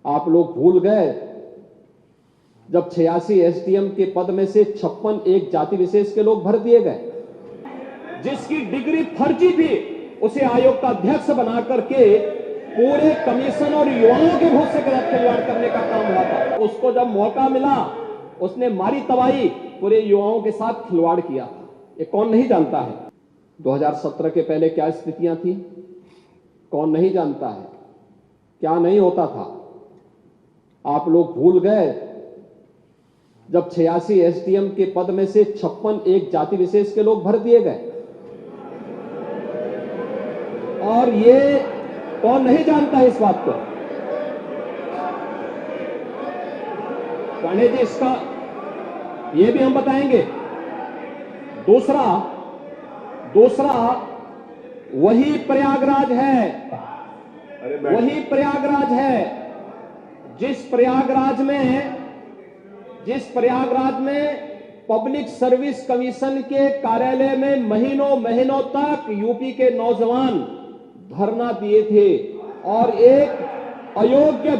आप लोग भूल गए जब 86 एसडीएम के पद में से 56 एक जाति विशेष के लोग भर दिए गए। जिसकी डिग्री फर्जी थी उसे आयोग का अध्यक्ष बना करके पूरे कमीशन और युवाओं के भविष्य के साथ खिलवाड़ करने का काम हुआ था। उसको जब मौका मिला उसने मारी तबाही, पूरे युवाओं के साथ खिलवाड़ किया था। ये कौन नहीं जानता है 2017 के पहले क्या स्थितियां थी? कौन नहीं जानता है क्या नहीं होता था? आप लोग भूल गए जब 86 एसडीएम के पद में से 56 एक जाति विशेष के लोग भर दिए गए। और ये कौन नहीं जानता है इस बात को? पांडे जी, इसका ये भी हम बताएंगे। दूसरा वही प्रयागराज है जिस प्रयागराज में पब्लिक सर्विस कमीशन के कार्यालय में महीनों तक यूपी के नौजवान धरना दिए थे और एक अयोग्य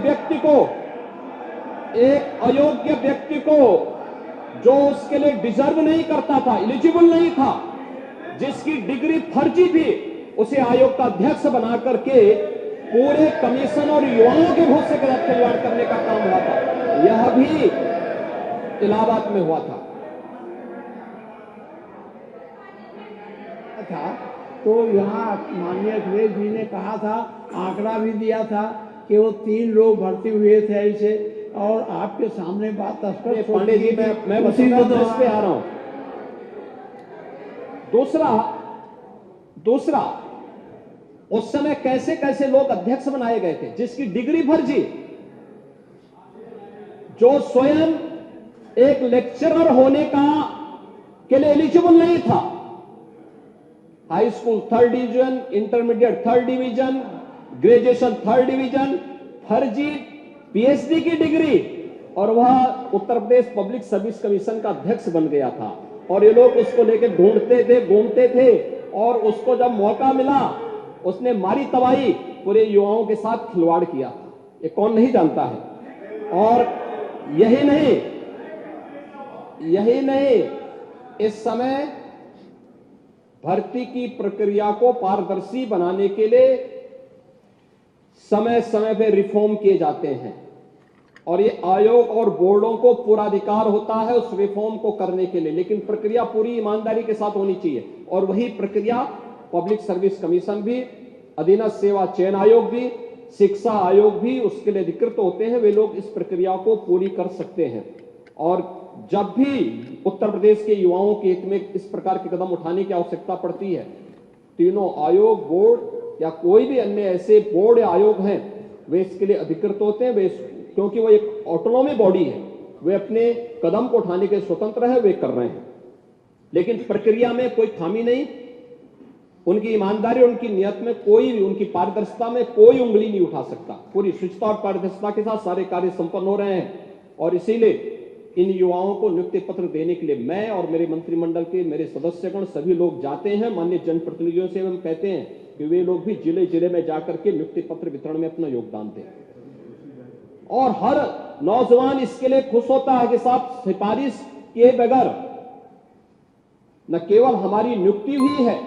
व्यक्ति को जो उसके लिए डिजर्व नहीं करता था, एलिजिबल नहीं था, जिसकी डिग्री फर्जी थी, उसे आयोग का अध्यक्ष बना करके पूरे कमीशन और युवाओं के भविष्य के साथ खिलवाड़ करने का काम हुआ था। यह भी इलाहाबाद में हुआ था। तो यहाँ माननीय अखिलेश जी ने कहा था, आंकड़ा भी दिया था कि वो 3 लोग भर्ती हुए थे ऐसे, और आपके सामने बात स्पष्ट। पांडे जी, मैं इस पे आ रहा हूं। दूसरा उस समय कैसे कैसे लोग अध्यक्ष बनाए गए थे जिसकी डिग्री फर्जी, जो स्वयं एक लेक्चरर होने के लिए एलिजिबल नहीं था। High school 3rd division, intermediate 3rd division, graduation 3rd division, फर्जी पीएचडी की डिग्री, और वह Uttar Pradesh public service commission का अध्यक्ष बन गया था। और ये लोग उसको लेकर ढूंढते थे, घूमते थे, और उसको जब मौका मिला उसने मारी तबाही, पूरे युवाओं के साथ खिलवाड़ किया था। ये कौन नहीं जानता है? और यही नहीं, इस समय भर्ती की प्रक्रिया को पारदर्शी बनाने के लिए समय समय पर रिफॉर्म किए जाते हैं, और ये आयोग और बोर्डों को पूरा अधिकार होता है उस रिफॉर्म को करने के लिए, लेकिन प्रक्रिया पूरी ईमानदारी के साथ होनी चाहिए। और वही प्रक्रिया पब्लिक सर्विस कमीशन भी, अधीनस्थ सेवा चयन आयोग भी, शिक्षा आयोग भी उसके लिए अधिकृत होते हैं। वे लोग इस प्रक्रिया को पूरी कर सकते हैं। और जब भी उत्तर प्रदेश के युवाओं के हित में इस प्रकार के कदम उठाने की आवश्यकता पड़ती है, तीनों आयोग, बोर्ड या कोई भी अन्य ऐसे बोर्ड या आयोग हैं, वे इसके लिए अधिकृत होते हैं। क्योंकि वो एक ऑटोनॉमी बॉडी है, वे अपने कदम को उठाने के स्वतंत्र है, वे कर रहे हैं। लेकिन प्रक्रिया में कोई खामी नहीं, उनकी ईमानदारी, उनकी नियत में कोई, उनकी पारदर्शिता में कोई उंगली नहीं उठा सकता। पूरी शुचिता और पारदर्शिता के साथ सारे कार्य संपन्न हो रहे हैं। और इसीलिए इन युवाओं को नियुक्ति पत्र देने के लिए मैं और मेरे मंत्रिमंडल के मेरे सदस्यगण सभी लोग जाते हैं। माननीय जनप्रतिनिधियों से हम कहते हैं कि वे लोग भी जिले जिले में जाकर के नियुक्ति पत्र वितरण में अपना योगदान दें। और हर नौजवान इसके लिए खुश होता है कि साहब सिफारिश किए बगैर न केवल हमारी नियुक्ति हुई है,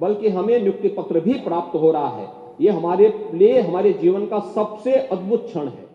बल्कि हमें नियुक्ति पत्र भी प्राप्त हो रहा है। ये हमारे लिए हमारे जीवन का सबसे अद्भुत क्षण है।